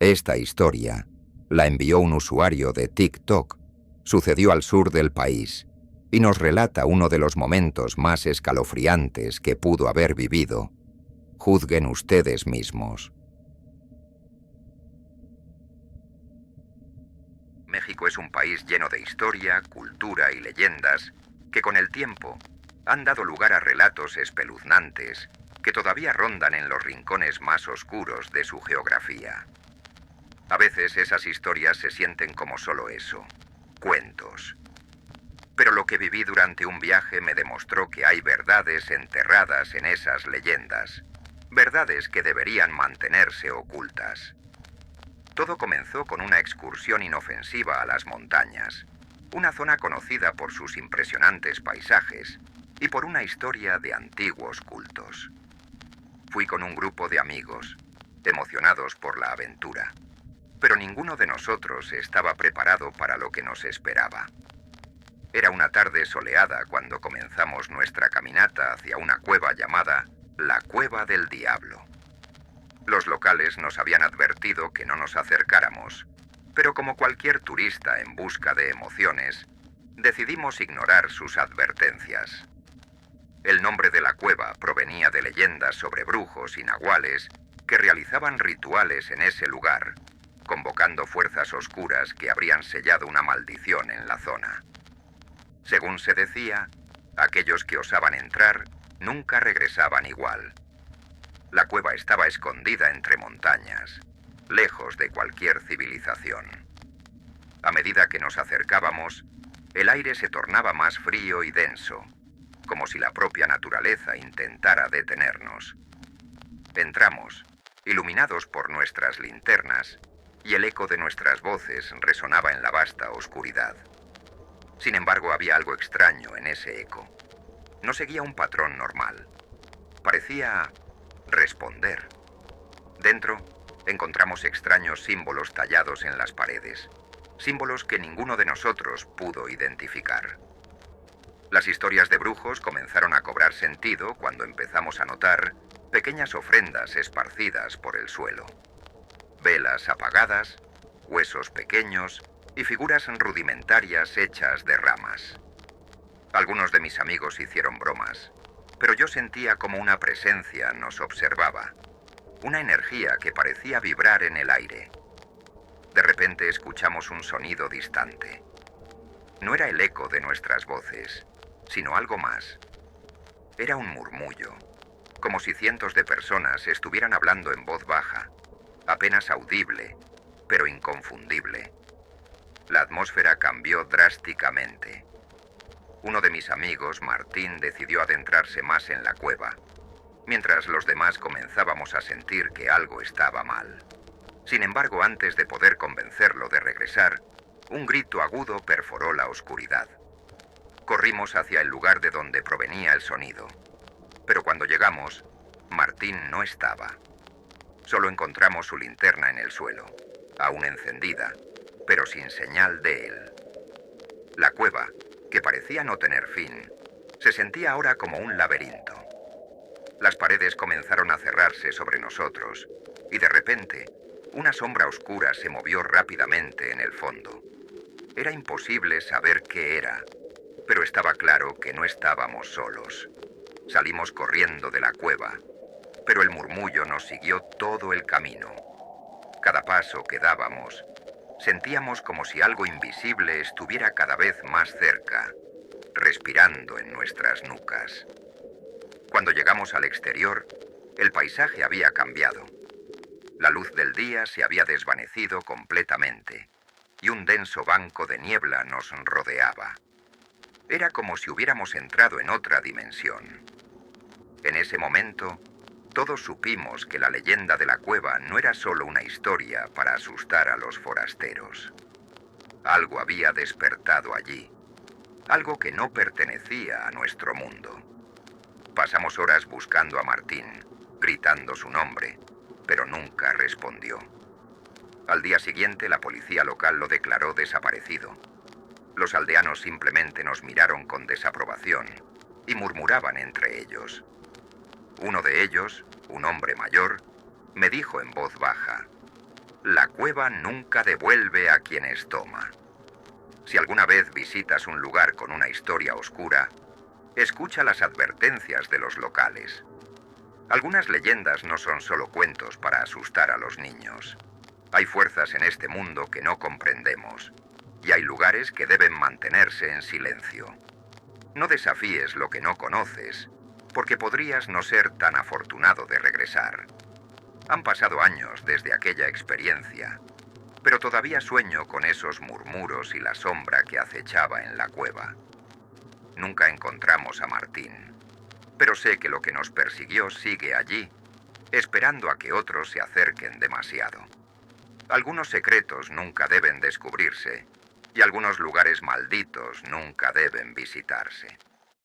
Esta historia la envió un usuario de TikTok. Sucedió al sur del país y nos relata uno de los momentos más escalofriantes que pudo haber vivido. Juzguen ustedes mismos. México es un país lleno de historia, cultura y leyendas que con el tiempo han dado lugar a relatos espeluznantes que todavía rondan en los rincones más oscuros de su geografía. A veces esas historias se sienten como solo eso, cuentos. Pero lo que viví durante un viaje me demostró que hay verdades enterradas en esas leyendas, verdades que deberían mantenerse ocultas. Todo comenzó con una excursión inofensiva a las montañas, una zona conocida por sus impresionantes paisajes y por una historia de antiguos cultos. Fui con un grupo de amigos, emocionados por la aventura, pero ninguno de nosotros estaba preparado para lo que nos esperaba. Era una tarde soleada cuando comenzamos nuestra caminata hacia una cueva llamada la Cueva del Diablo. Los locales nos habían advertido que no nos acercáramos, pero como cualquier turista en busca de emociones, decidimos ignorar sus advertencias. El nombre de la cueva provenía de leyendas sobre brujos y nahuales que realizaban rituales en ese lugar, convocando fuerzas oscuras que habrían sellado una maldición en la zona. Según se decía, aquellos que osaban entrar nunca regresaban igual. La cueva estaba escondida entre montañas, lejos de cualquier civilización. A medida que nos acercábamos, el aire se tornaba más frío y denso, como si la propia naturaleza intentara detenernos. Entramos, iluminados por nuestras linternas, y el eco de nuestras voces resonaba en la vasta oscuridad. Sin embargo, había algo extraño en ese eco. No seguía un patrón normal. Parecía responder. Dentro, encontramos extraños símbolos tallados en las paredes, símbolos que ninguno de nosotros pudo identificar. Las historias de brujos comenzaron a cobrar sentido cuando empezamos a notar pequeñas ofrendas esparcidas por el suelo. Velas apagadas, huesos pequeños y figuras rudimentarias hechas de ramas. Algunos de mis amigos hicieron bromas, pero yo sentía como una presencia nos observaba, una energía que parecía vibrar en el aire. De repente escuchamos un sonido distante. No era el eco de nuestras voces, sino algo más. Era un murmullo, como si cientos de personas estuvieran hablando en voz baja, apenas audible, pero inconfundible. La atmósfera cambió drásticamente. Uno de mis amigos, Martín, decidió adentrarse más en la cueva, mientras los demás comenzábamos a sentir que algo estaba mal. Sin embargo, antes de poder convencerlo de regresar, un grito agudo perforó la oscuridad. Corrimos hacia el lugar de donde provenía el sonido, pero cuando llegamos, Martín no estaba. Solo encontramos su linterna en el suelo, aún encendida, pero sin señal de él. La cueva, que parecía no tener fin, se sentía ahora como un laberinto. Las paredes comenzaron a cerrarse sobre nosotros, y de repente, una sombra oscura se movió rápidamente en el fondo. Era imposible saber qué era, pero estaba claro que no estábamos solos. Salimos corriendo de la cueva, pero el murmullo nos siguió todo el camino. Cada paso que dábamos, sentíamos como si algo invisible estuviera cada vez más cerca, respirando en nuestras nucas. Cuando llegamos al exterior, el paisaje había cambiado. La luz del día se había desvanecido completamente, y un denso banco de niebla nos rodeaba. Era como si hubiéramos entrado en otra dimensión. En ese momento, todos supimos que la leyenda de la cueva no era solo una historia para asustar a los forasteros. Algo había despertado allí, algo que no pertenecía a nuestro mundo. Pasamos horas buscando a Martín, gritando su nombre, pero nunca respondió. Al día siguiente, la policía local lo declaró desaparecido. Los aldeanos simplemente nos miraron con desaprobación y murmuraban entre ellos. Uno de ellos, un hombre mayor, me dijo en voz baja: La cueva nunca devuelve a quienes toma. Si alguna vez visitas un lugar con una historia oscura, escucha las advertencias de los locales. Algunas leyendas no son solo cuentos para asustar a los niños. Hay fuerzas en este mundo que no comprendemos, y hay lugares que deben mantenerse en silencio. No desafíes lo que no conoces, porque podrías no ser tan afortunado de regresar. Han pasado años desde aquella experiencia, pero todavía sueño con esos murmuros y la sombra que acechaba en la cueva. Nunca encontramos a Martín, pero sé que lo que nos persiguió sigue allí, esperando a que otros se acerquen demasiado. Algunos secretos nunca deben descubrirse, y algunos lugares malditos nunca deben visitarse.